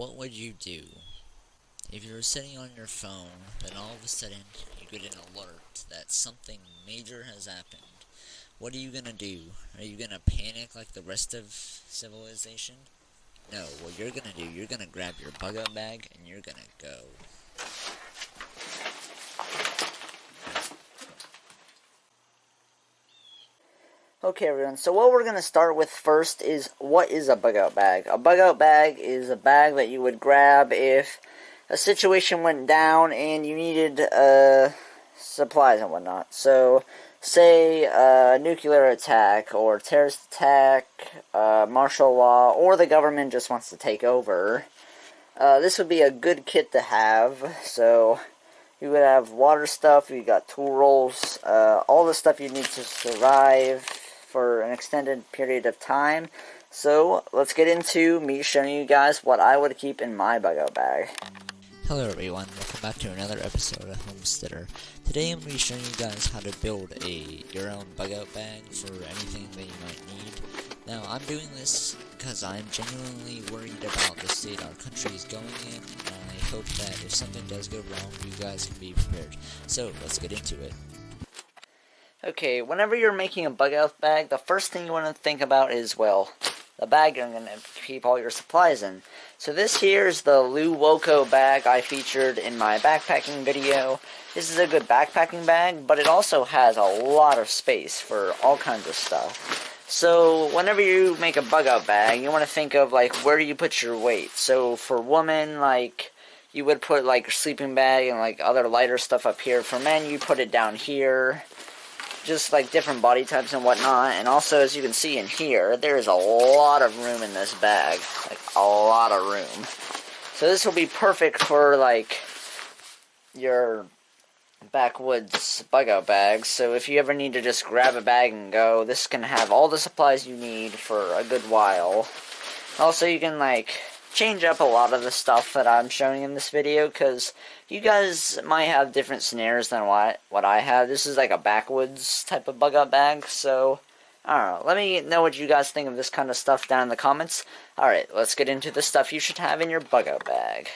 What would you do if you were sitting on your phone, then all of a sudden you get an alert that something major has happened? What are you gonna do? Are you gonna panic like the rest of civilization? No, what you're gonna do, you're gonna grab your bug-out bag and you're gonna go. Okay everyone, so what we're going to start with first is, what is a bug-out bag? A bug-out bag is a bag that you would grab if a situation went down and you needed supplies and whatnot. So, say a nuclear attack or terrorist attack, martial law, or the government just wants to take over. This would be a good kit to have. So you would have water stuff, you got tool rolls, all the stuff you need to survive for an extended period of time. So let's get into me showing you guys what I would keep in my bug-out bag. Hello everyone, welcome back to another episode of Homesteader. Today I'm going to be showing you guys how to build your own bug-out bag for anything that you might need. Now I'm doing this because I'm genuinely worried about the state our country is going in, and I hope that if something does go wrong, you guys can be prepared. So let's get into it. Okay, whenever you're making a bug-out bag, the first thing you want to think about is, well, the bag you're going to keep all your supplies in. So this here is the Lou Woco bag I featured in my backpacking video. This is a good backpacking bag, but it also has a lot of space for all kinds of stuff. So whenever you make a bug-out bag, you want to think of, like, where do you put your weight? So for women, like, you would put, like, your sleeping bag and, like, other lighter stuff up here. For men, you put it down here. Just like different body types and whatnot. And also, as you can see in here, there's a lot of room in this bag, like a lot of room. So this will be perfect for like your backwoods bug-out bags. So if you ever need to just grab a bag and go, this can have all the supplies you need for a good while. Also, you can like change up a lot of the stuff that I'm showing in this video, because you guys might have different scenarios than what I have. This is like a backwoods type of bug-out bag, so I don't know. Let me know what you guys think of this kind of stuff down in the comments. Alright, let's get into the stuff you should have in your bug-out bag.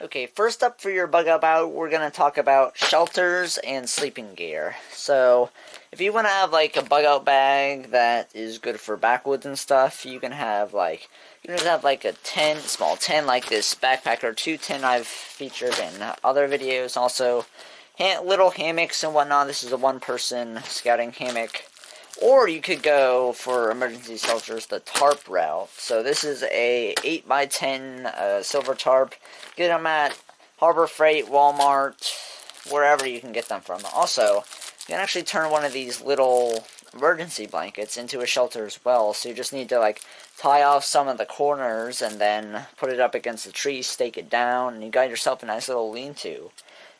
Okay, first up for your bug-out bag, we're going to talk about shelters and sleeping gear. So, if you want to have like a bug-out bag that is good for backwoods and stuff, you can have like, you can just have like a small tent like this Backpacker 2 tent I've featured in other videos. Also, little hammocks and whatnot. This is a one-person scouting hammock. Or you could go for emergency shelters the tarp route. So this is a 8x10 silver tarp. Get them at Harbor Freight, Walmart, wherever you can get them from. Also, you can actually turn one of these little emergency blankets into a shelter as well. So you just need to like tie off some of the corners and then put it up against the tree, stake it down, and you got yourself a nice little lean-to.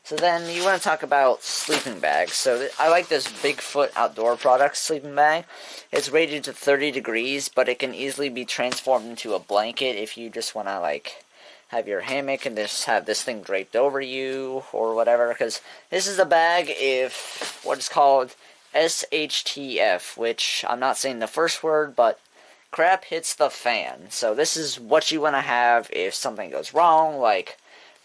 So then you want to talk about sleeping bags. So I like this Bigfoot Outdoor Products sleeping bag. It's rated to 30 degrees, but it can easily be transformed into a blanket if you just want to like have your hammock and just have this thing draped over you or whatever. Because this is a bag if what is called SHTF, which I'm not saying the first word, but crap hits the fan. So this is what you want to have if something goes wrong, like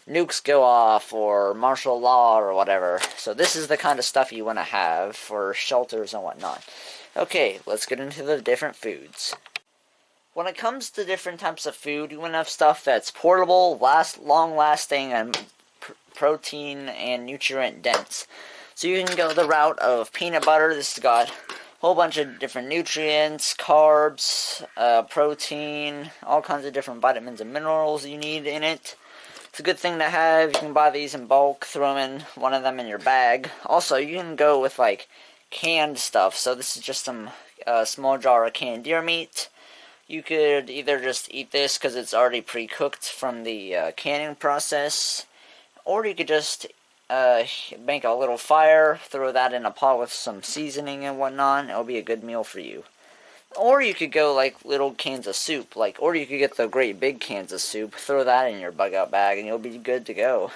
nukes go off or martial law or whatever. So this is the kind of stuff you want to have for shelters and whatnot. Okay, let's get into the different foods. When it comes to different types of food, you want to have stuff that's portable, long-lasting, and protein and nutrient dense. So you can go the route of peanut butter. This has got a whole bunch of different nutrients, carbs, protein, all kinds of different vitamins and minerals you need in it. It's a good thing to have. You can buy these in bulk, throw them in one of them in your bag. Also, you can go with like canned stuff. So this is just some small jar of canned deer meat. You could either just eat this because it's already pre-cooked from the canning process, or you could just make a little fire, throw that in a pot with some seasoning and whatnot. It'll be a good meal for you. Or you could go like little cans of soup, or you could get the great big cans of soup, throw that in your bug-out bag, and you'll be good to go.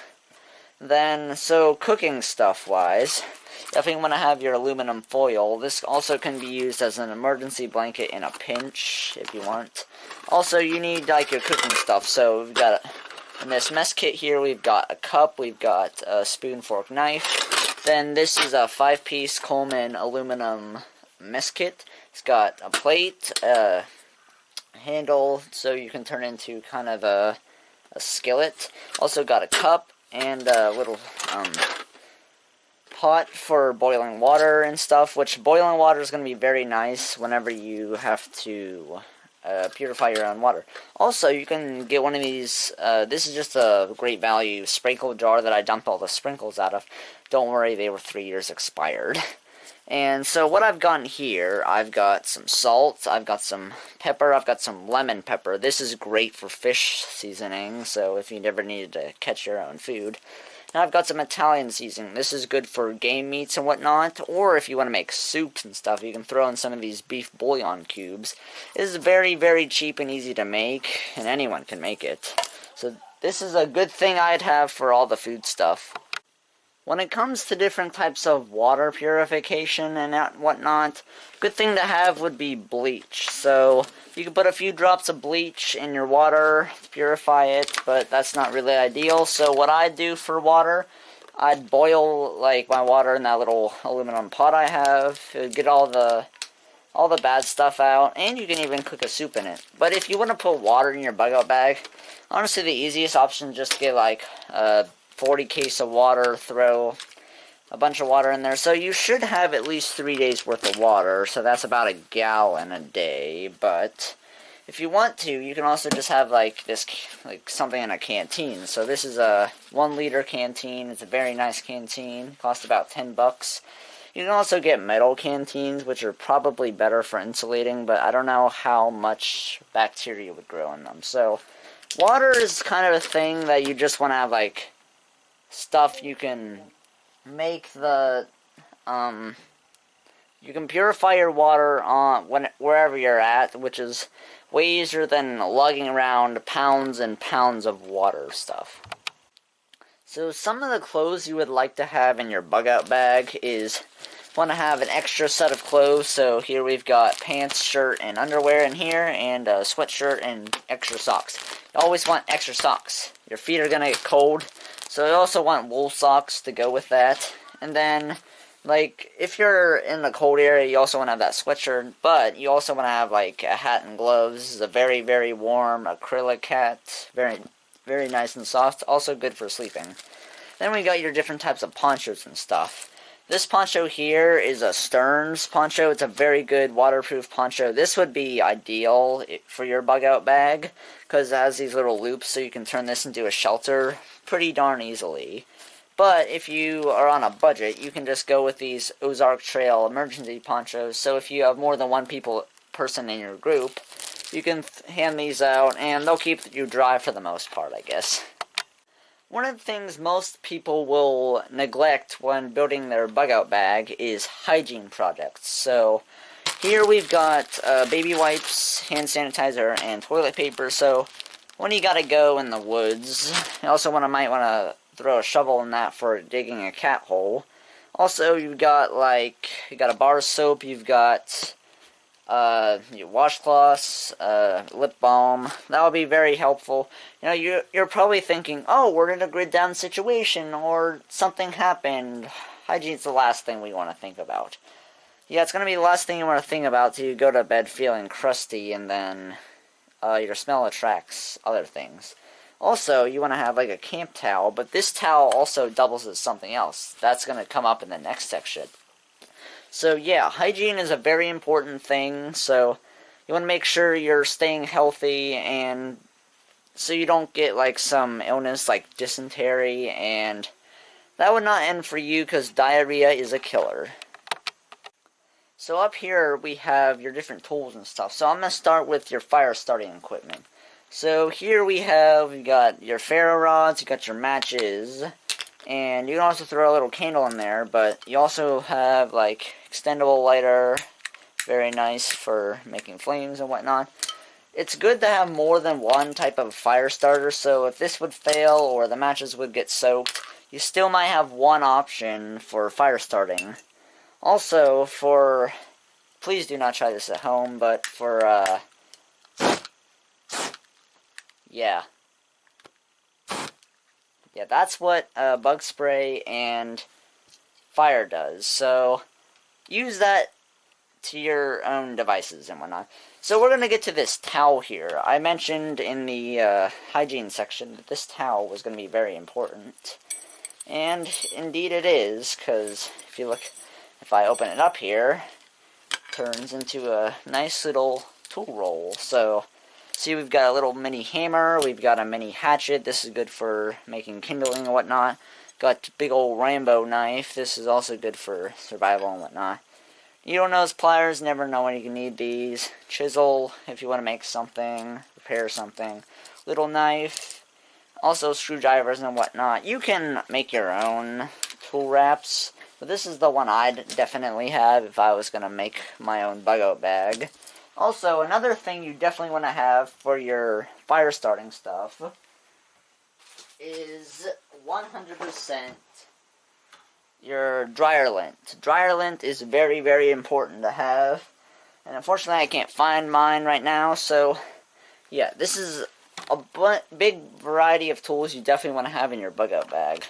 Then, so cooking stuff wise, definitely want to have your aluminum foil. This also can be used as an emergency blanket in a pinch, if you want. Also, you need, like, your cooking stuff. So, we've got, in this mess kit here, we've got a cup, we've got a spoon, fork, knife. Then, this is a 5-piece Coleman aluminum mess kit. It's got a plate, a handle, so you can turn into kind of a skillet. Also got a cup, and a little pot for boiling water and stuff, which boiling water is going to be very nice whenever you have to purify your own water. Also, you can get one of these, this is just a great value sprinkle jar that I dumped all the sprinkles out of. Don't worry, they were 3 years expired. And so what I've gotten here, I've got some salt, I've got some pepper, I've got some lemon pepper. This is great for fish seasoning, so if you never needed to catch your own food. Now I've got some Italian seasoning. This is good for game meats and whatnot, or if you want to make soups and stuff, you can throw in some of these beef bouillon cubes. This is very, very cheap and easy to make, and anyone can make it. So this is a good thing I'd have for all the food stuff. When it comes to different types of water purification and whatnot, good thing to have would be bleach. So you can put a few drops of bleach in your water to purify it, but that's not really ideal. So what I do for water, I'd boil like my water in that little aluminum pot I have. It would get all the bad stuff out, and you can even cook a soup in it. But if you want to put water in your bug out bag, honestly the easiest option is just to get like 40 case of water, throw a bunch of water in there. So you should have at least 3 days worth of water, so that's about a gallon a day. But if you want to, you can also just have like this, like something in a canteen. So this is a 1 liter canteen. It's a very nice canteen. Costs about $10. You can also get metal canteens, which are probably better for insulating, but I don't know how much bacteria would grow in them. So water is kind of a thing that you just want to have like stuff you can make the you can purify your water on wherever you're at, which is way easier than lugging around pounds and pounds of water stuff. So some of the clothes you would like to have in your bug out bag is want to have an extra set of clothes. So here we've got pants, shirt, and underwear in here, and a sweatshirt and extra socks. You always want extra socks. Your feet are going to get cold. So I also want wool socks to go with that. And then, like, if you're in the cold area, you also want to have that sweatshirt. But you also want to have, like, a hat and gloves. This is a very, very warm acrylic hat. Very, very nice and soft. Also good for sleeping. Then we got your different types of ponchos and stuff. This poncho here is a Stearns poncho. It's a very good waterproof poncho. This would be ideal for your bug out bag because it has these little loops so you can turn this into a shelter pretty darn easily. But if you are on a budget, you can just go with these Ozark Trail emergency ponchos. So if you have more than one person in your group, you can hand these out and they'll keep you dry for the most part, I guess. One of the things most people will neglect when building their bug out bag is hygiene projects. So here we've got baby wipes, hand sanitizer, and toilet paper. So when you gotta go in the woods, you also might want to throw a shovel in that for digging a cat hole. Also, you've got a bar of soap, you've got your washcloths, lip balm. That would be very helpful. You know, you're probably thinking, oh, we're in a grid down situation, or something happened. Hygiene's the last thing we want to think about. Yeah, it's going to be the last thing you want to think about till you go to bed feeling crusty, and then your smell attracts other things. Also, you want to have like a camp towel, but this towel also doubles as something else. That's going to come up in the next section. So yeah, hygiene is a very important thing, so you want to make sure you're staying healthy, and so you don't get like some illness like dysentery, and that would not end for you because diarrhea is a killer. So up here we have your different tools and stuff. So I'm going to start with your fire starting equipment. So here you got your ferro rods, you got your matches, and you can also throw a little candle in there, but you also have like extendable lighter, very nice for making flames and whatnot. It's good to have more than one type of fire starter, so if this would fail or the matches would get soaked, you still might have one option for fire starting. Also, please do not try this at home, but yeah, that's what bug spray and fire does. So use that to your own devices and whatnot. So we're going to get to this towel here. I mentioned in the hygiene section that this towel was going to be very important. And indeed it is, because if I open it up here, it turns into a nice little tool roll. So, see, we've got a little mini hammer, we've got a mini hatchet. This is good for making kindling and whatnot. Got big old Rambo knife. This is also good for survival and whatnot. Needle-nose pliers, never know when you can need these. Chisel, if you want to make something, repair something. Little knife. Also screwdrivers and whatnot. You can make your own tool wraps, but this is the one I'd definitely have if I was going to make my own bug-out bag. Also, another thing you definitely want to have for your fire starting stuff is 100% your dryer lint. Dryer lint is very, very important to have, and unfortunately I can't find mine right now, so yeah, this is a big variety of tools you definitely want to have in your bug-out bag.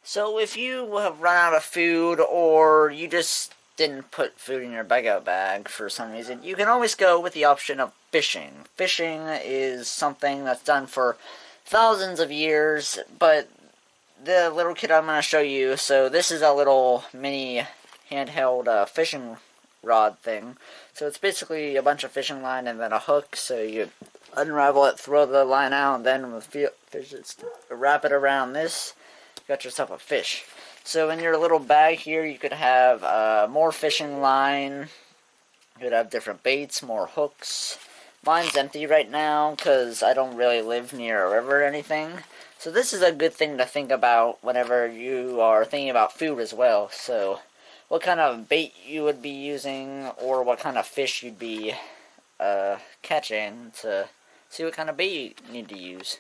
So if you have run out of food, or you just didn't put food in your bug-out bag for some reason, you can always go with the option of fishing. Fishing is something that's done for thousands of years, but the little kit I'm going to show you, so this is a little mini handheld fishing rod thing. So it's basically a bunch of fishing line and then a hook, so you unravel it, throw the line out, and then with fishes, wrap it around this, you got yourself a fish. So in your little bag here, you could have more fishing line, you could have different baits, more hooks. Mine's empty right now because I don't really live near a river or anything. So this is a good thing to think about whenever you are thinking about food as well. So what kind of bait you would be using, or what kind of fish you'd be catching, to see what kind of bait you need to use.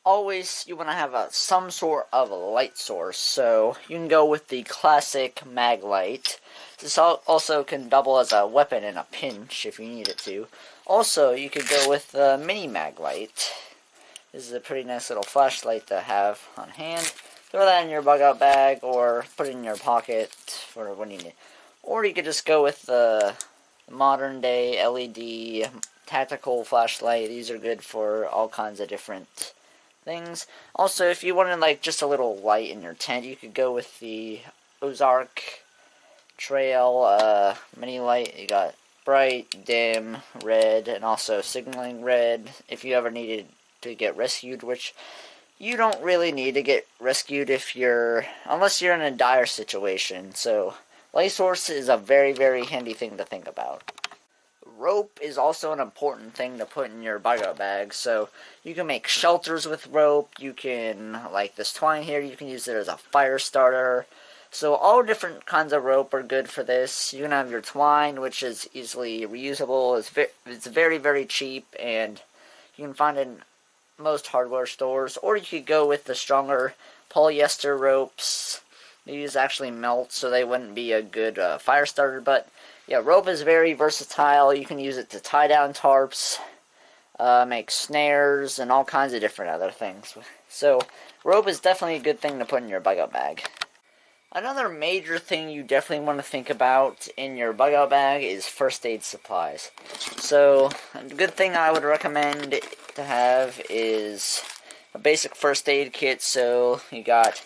Always you want to have some sort of a light source, so you can go with the classic mag light. This also can double as a weapon in a pinch if you need it to. Also, you could go with the mini mag light. This is a pretty nice little flashlight to have on hand. Throw that in your bug-out bag, or put it in your pocket for when you need it. Or you could just go with the modern day LED tactical flashlight. These are good for all kinds of different things. Also, if you wanted like just a little light in your tent, you could go with the Ozark Trail mini light. You got bright, dim, red, and also signaling red if you ever needed to get rescued, which you don't really need to get rescued unless you're in a dire situation. So light source is a very, very handy thing to think about. Rope is also an important thing to put in your bug-out bag. So you can make shelters with rope. You can, like this twine here, you can use it as a fire starter. So all different kinds of rope are good for this. You can have your twine, which is easily reusable. It's very, very cheap, and you can find it in most hardware stores. Or you could go with the stronger polyester ropes. These actually melt, so they wouldn't be a good fire starter. But yeah, rope is very versatile. You can use it to tie down tarps, make snares, and all kinds of different other things. So rope is definitely a good thing to put in your bug-out bag. Another major thing you definitely want to think about in your bug-out bag is first aid supplies. So a good thing I would recommend to have is a basic first aid kit. So you got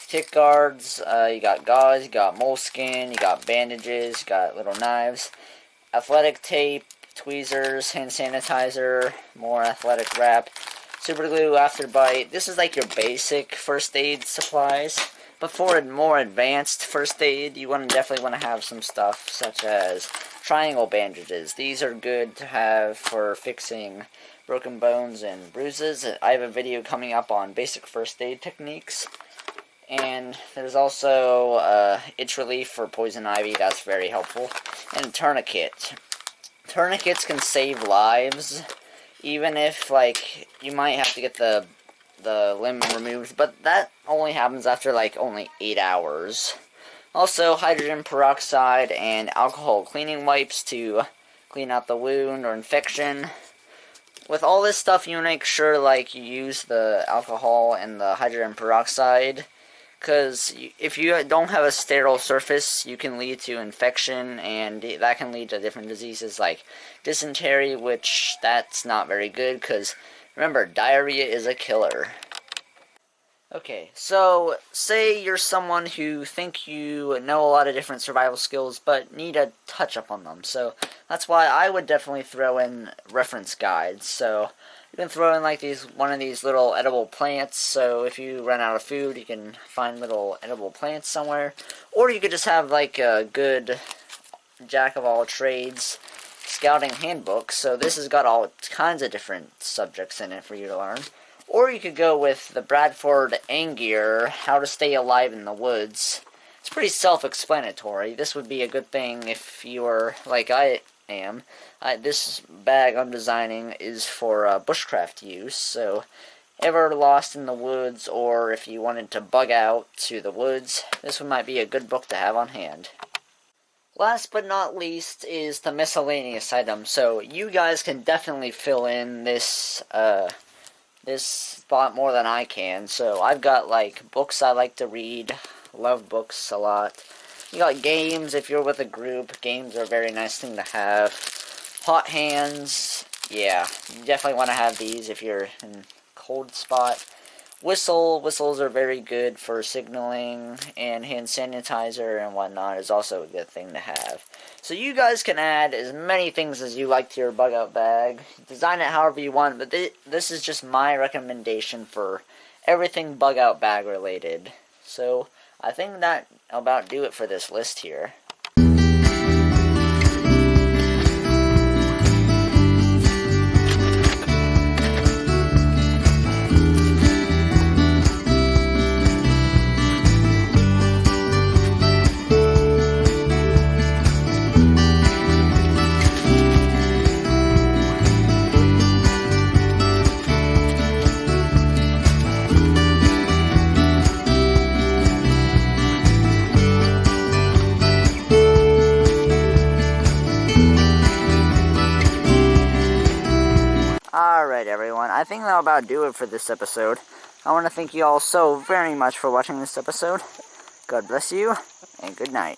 tick guards, you got gauze, you got moleskin, you got bandages, you got little knives, athletic tape, tweezers, hand sanitizer, more athletic wrap, super glue after bite. This is like your basic first aid supplies. But for a more advanced first aid, you definitely want to have some stuff such as triangle bandages. These are good to have for fixing broken bones and bruises. I have a video coming up on basic first aid techniques. And there's also itch relief for poison ivy. That's very helpful. And a tourniquet. Tourniquets can save lives, even if, like, you might have to get the the limb removed, but that only happens after like only 8 hours. Also, hydrogen peroxide and alcohol cleaning wipes to clean out the wound or infection. With all this stuff, you make sure like you use the alcohol and the hydrogen peroxide, because if you don't have a sterile surface, you can lead to infection, and that can lead to different diseases like dysentery, which that's not very good, because remember, diarrhea is a killer. Okay, so say you're someone who think you know a lot of different survival skills but need a touch up on them. So that's why I would definitely throw in reference guides. So you can throw in like one of these little edible plants. So if you run out of food, you can find little edible plants somewhere. Or you could just have like a good jack of all trades scouting handbook. So this has got all kinds of different subjects in it for you to learn. Or you could go with the Bradford Angier, How to Stay Alive in the Woods. It's pretty self-explanatory. This would be a good thing if you were like I am. This bag I'm designing is for bushcraft use, so ever lost in the woods, or if you wanted to bug out to the woods, this one might be a good book to have on hand. Last but not least is the miscellaneous item, so you guys can definitely fill in this spot more than I can. So I've got like books I like to read, love books a lot. You got games if you're with a group. Games are a very nice thing to have. Hot hands, yeah, you definitely want to have these if you're in a cold spot. Whistles are very good for signaling, and hand sanitizer and whatnot is also a good thing to have. So you guys can add as many things as you like to your bug out bag. Design it however you want, but this is just my recommendation for everything bug out bag related. So I think that about do it for this list here. Alright everyone, I think that'll about do it for this episode. I want to thank you all so very much for watching this episode. God bless you, and good night.